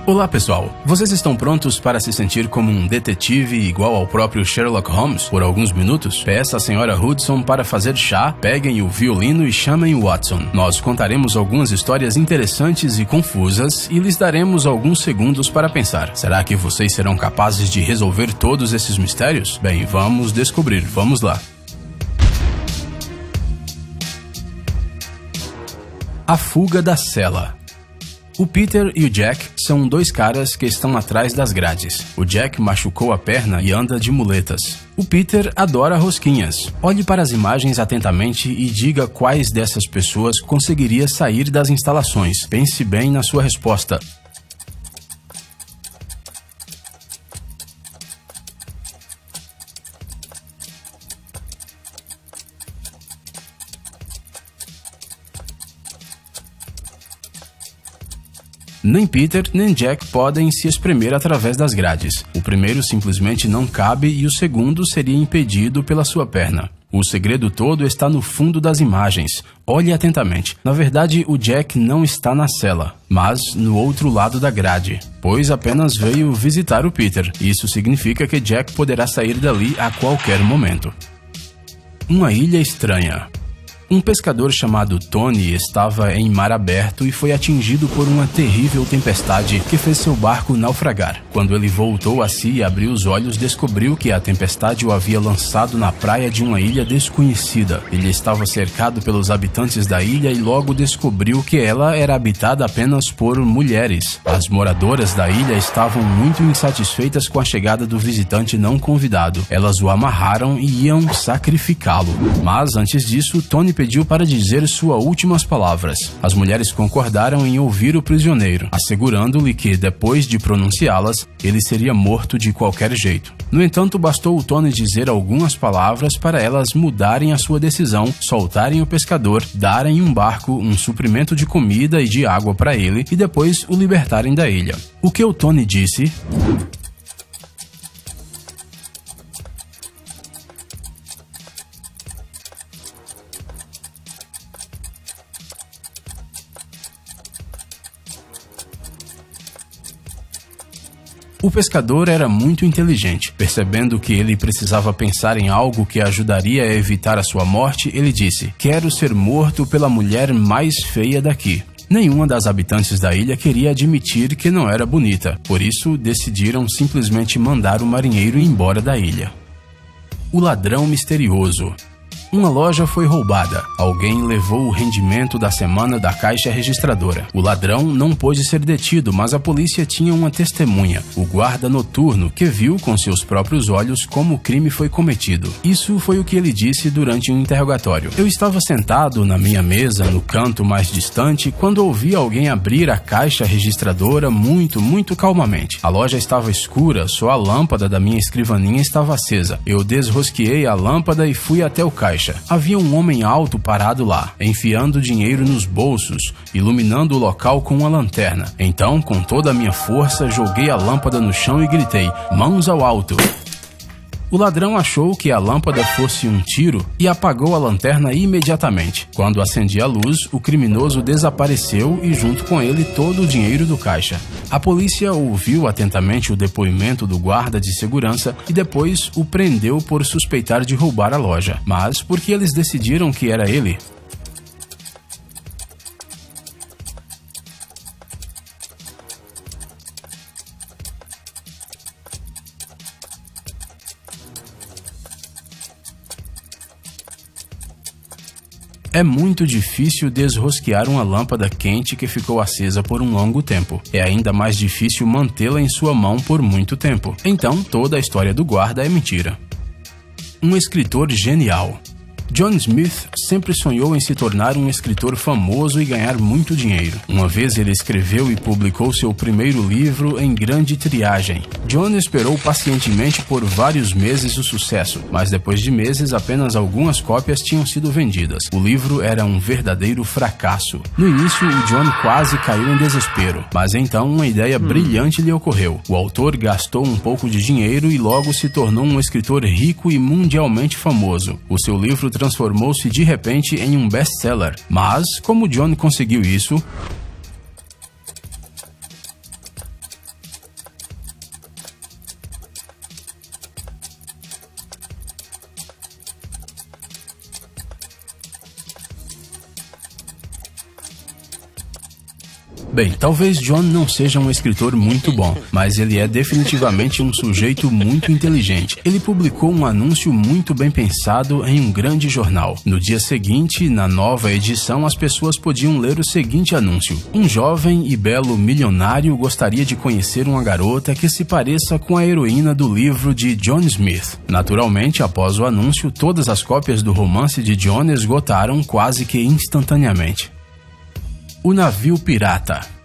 Olá pessoal, vocês estão prontos para se sentir como um detetive igual ao próprio Sherlock Holmes por alguns minutos? Peça a senhora Hudson para fazer chá, peguem o violino e chamem Watson. Nós contaremos algumas histórias interessantes e confusas e lhes daremos alguns segundos para pensar. Será que vocês serão capazes de resolver todos esses mistérios? Bem, vamos descobrir, vamos lá. A fuga da cela. O Peter e o Jack são dois caras que estão atrás das grades. O Jack machucou a perna e anda de muletas. O Peter adora rosquinhas. Olhe para as imagens atentamente e diga quais dessas pessoas conseguiria sair das instalações. Pense bem na sua resposta. Nem Peter nem Jack podem se espremer através das grades. O primeiro simplesmente não cabe e o segundo seria impedido pela sua perna. O segredo todo está no fundo das imagens. Olhe atentamente. Na verdade, o Jack não está na cela, mas no outro lado da grade, pois apenas veio visitar o Peter. Isso significa que Jack poderá sair dali a qualquer momento. Uma ilha estranha. Um pescador chamado Tony estava em mar aberto e foi atingido por uma terrível tempestade que fez seu barco naufragar. Quando ele voltou a si e abriu os olhos, descobriu que a tempestade o havia lançado na praia de uma ilha desconhecida. Ele estava cercado pelos habitantes da ilha e logo descobriu que ela era habitada apenas por mulheres. As moradoras da ilha estavam muito insatisfeitas com a chegada do visitante não convidado. Elas o amarraram e iam sacrificá-lo. Mas antes disso, Tony pediu para dizer suas últimas palavras. As mulheres concordaram em ouvir o prisioneiro, assegurando-lhe que, depois de pronunciá-las, ele seria morto de qualquer jeito. No entanto, bastou o Tony dizer algumas palavras para elas mudarem a sua decisão, soltarem o pescador, darem um barco, um suprimento de comida e de água para ele e depois o libertarem da ilha. O que o Tony disse? O pescador era muito inteligente. Percebendo que ele precisava pensar em algo que ajudaria a evitar a sua morte, ele disse: "Quero ser morto pela mulher mais feia daqui." Nenhuma das habitantes da ilha queria admitir que não era bonita, por isso decidiram simplesmente mandar o marinheiro embora da ilha. O ladrão misterioso. Uma loja foi roubada. Alguém levou o rendimento da semana da caixa registradora. O ladrão não pôde ser detido, mas a polícia tinha uma testemunha, o guarda noturno, que viu com seus próprios olhos como o crime foi cometido. Isso foi o que ele disse durante um interrogatório. "Eu estava sentado na minha mesa, no canto mais distante, quando ouvi alguém abrir a caixa registradora muito calmamente. A loja estava escura, só a lâmpada da minha escrivaninha estava acesa. Eu desrosqueei a lâmpada e fui até o caixa. Havia um homem alto parado lá, enfiando dinheiro nos bolsos, iluminando o local com uma lanterna. Então, com toda a minha força, joguei a lâmpada no chão e gritei: 'Mãos ao alto!' O ladrão achou que a lâmpada fosse um tiro e apagou a lanterna imediatamente. Quando acendi a luz, o criminoso desapareceu e junto com ele todo o dinheiro do caixa. A polícia ouviu atentamente o depoimento do guarda de segurança e depois o prendeu por suspeitar de roubar a loja. Mas por que eles decidiram que era ele? É muito difícil desrosquear uma lâmpada quente que ficou acesa por um longo tempo. É ainda mais difícil mantê-la em sua mão por muito tempo. Então, toda a história do guarda é mentira. Um escritor genial. John Smith sempre sonhou em se tornar um escritor famoso e ganhar muito dinheiro. Uma vez ele escreveu e publicou seu primeiro livro em grande tiragem. John esperou pacientemente por vários meses o sucesso, mas depois de meses apenas algumas cópias tinham sido vendidas. O livro era um verdadeiro fracasso. No início, o John quase caiu em desespero, mas então uma ideia brilhante lhe ocorreu. O autor gastou um pouco de dinheiro e logo se tornou um escritor rico e mundialmente famoso. O seu livro transformou-se de repente em um best-seller. Mas como John conseguiu isso? Bem, talvez John não seja um escritor muito bom, mas ele é definitivamente um sujeito muito inteligente. Ele publicou um anúncio muito bem pensado em um grande jornal. No dia seguinte, na nova edição, as pessoas podiam ler o seguinte anúncio: um jovem e belo milionário gostaria de conhecer uma garota que se pareça com a heroína do livro de John Smith. Naturalmente, após o anúncio, todas as cópias do romance de John esgotaram quase que instantaneamente. O navio pirata.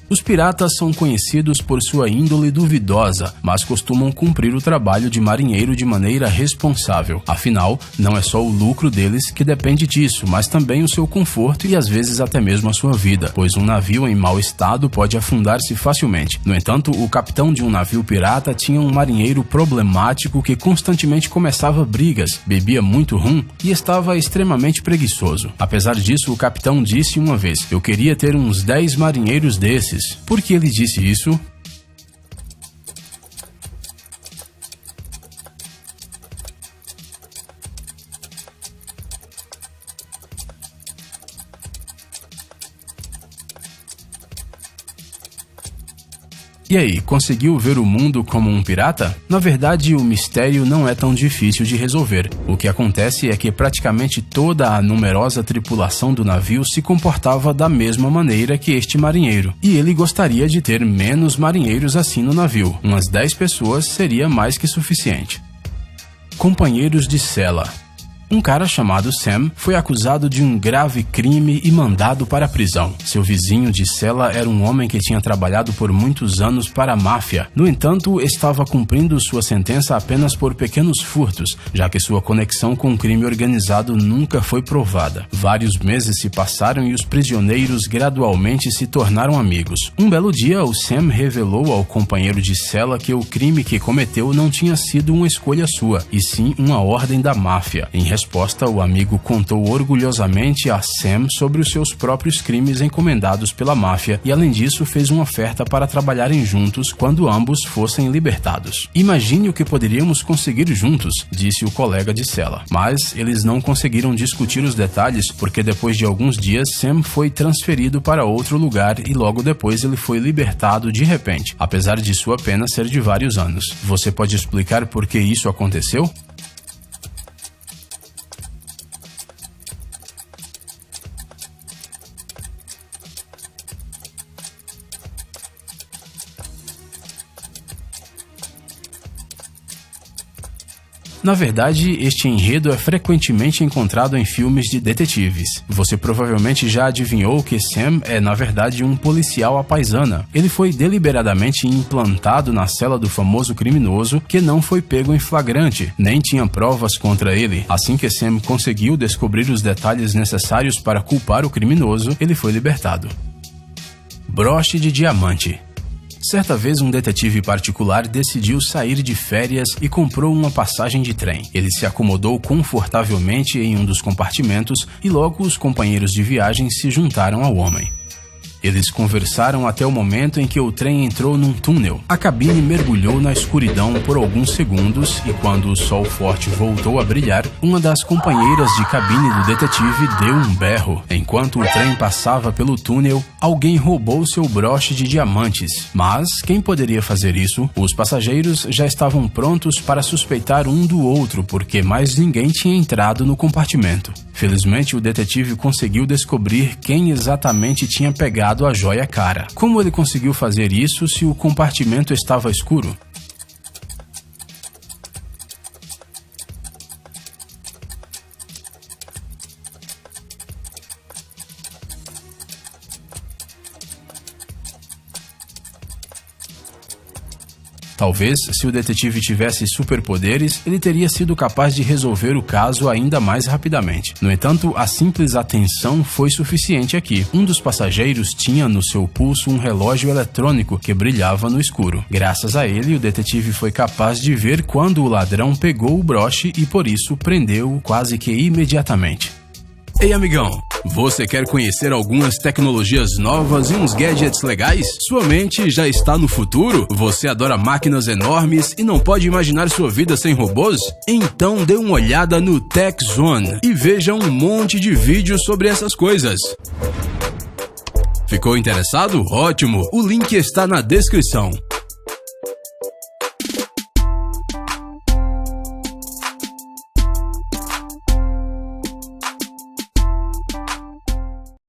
Os piratas são conhecidos por sua índole duvidosa, mas costumam cumprir o trabalho de marinheiro de maneira responsável. Afinal, não é só o lucro deles que depende disso, mas também o seu conforto e às vezes até mesmo a sua vida, pois um navio em mau estado pode afundar-se facilmente. No entanto, o capitão de um navio pirata tinha um marinheiro problemático que constantemente começava brigas, bebia muito rum e estava extremamente preguiçoso. Apesar disso, o capitão disse uma vez: "Eu queria ter uns 10 marinheiros desses." Por que ele disse isso? E aí, conseguiu ver o mundo como um pirata? Na verdade, o mistério não é tão difícil de resolver. O que acontece é que praticamente toda a numerosa tripulação do navio se comportava da mesma maneira que este marinheiro. E ele gostaria de ter menos marinheiros assim no navio. Umas 10 pessoas seria mais que suficiente. Companheiros de cela. Um cara chamado Sam foi acusado de um grave crime e mandado para a prisão. Seu vizinho de cela era um homem que tinha trabalhado por muitos anos para a máfia. No entanto, estava cumprindo sua sentença apenas por pequenos furtos, já que sua conexão com o crime organizado nunca foi provada. Vários meses se passaram e os prisioneiros gradualmente se tornaram amigos. Um belo dia, o Sam revelou ao companheiro de cela que o crime que cometeu não tinha sido uma escolha sua, e sim uma ordem da máfia. Em resposta, o amigo contou orgulhosamente a Sam sobre os seus próprios crimes encomendados pela máfia e, além disso, fez uma oferta para trabalharem juntos quando ambos fossem libertados. "Imagine o que poderíamos conseguir juntos", disse o colega de cela. Mas eles não conseguiram discutir os detalhes porque depois de alguns dias Sam foi transferido para outro lugar e logo depois ele foi libertado de repente, apesar de sua pena ser de vários anos. Você pode explicar por que isso aconteceu? Na verdade, este enredo é frequentemente encontrado em filmes de detetives. Você provavelmente já adivinhou que Sam é, na verdade, um policial à paisana. Ele foi deliberadamente implantado na cela do famoso criminoso que não foi pego em flagrante, nem tinha provas contra ele. Assim que Sam conseguiu descobrir os detalhes necessários para culpar o criminoso, ele foi libertado. Broche de diamante. Certa vez, um detetive particular decidiu sair de férias e comprou uma passagem de trem. Ele se acomodou confortavelmente em um dos compartimentos e logo os companheiros de viagem se juntaram ao homem. Eles conversaram até o momento em que o trem entrou num túnel. A cabine mergulhou na escuridão por alguns segundos e quando o sol forte voltou a brilhar, uma das companheiras de cabine do detetive deu um berro. Enquanto o trem passava pelo túnel, alguém roubou seu broche de diamantes. Mas quem poderia fazer isso? Os passageiros já estavam prontos para suspeitar um do outro porque mais ninguém tinha entrado no compartimento. Felizmente, o detetive conseguiu descobrir quem exatamente tinha pegado a joia cara. Como ele conseguiu fazer isso se o compartimento estava escuro? Talvez, se o detetive tivesse superpoderes, ele teria sido capaz de resolver o caso ainda mais rapidamente. No entanto, a simples atenção foi suficiente aqui. Um dos passageiros tinha no seu pulso um relógio eletrônico que brilhava no escuro. Graças a ele, o detetive foi capaz de ver quando o ladrão pegou o broche e, por isso, prendeu-o quase que imediatamente. Ei, amigão! Você quer conhecer algumas tecnologias novas e uns gadgets legais? Sua mente já está no futuro? Você adora máquinas enormes e não pode imaginar sua vida sem robôs? Então dê uma olhada no Tech Zone e veja um monte de vídeos sobre essas coisas. Ficou interessado? Ótimo! O link está na descrição.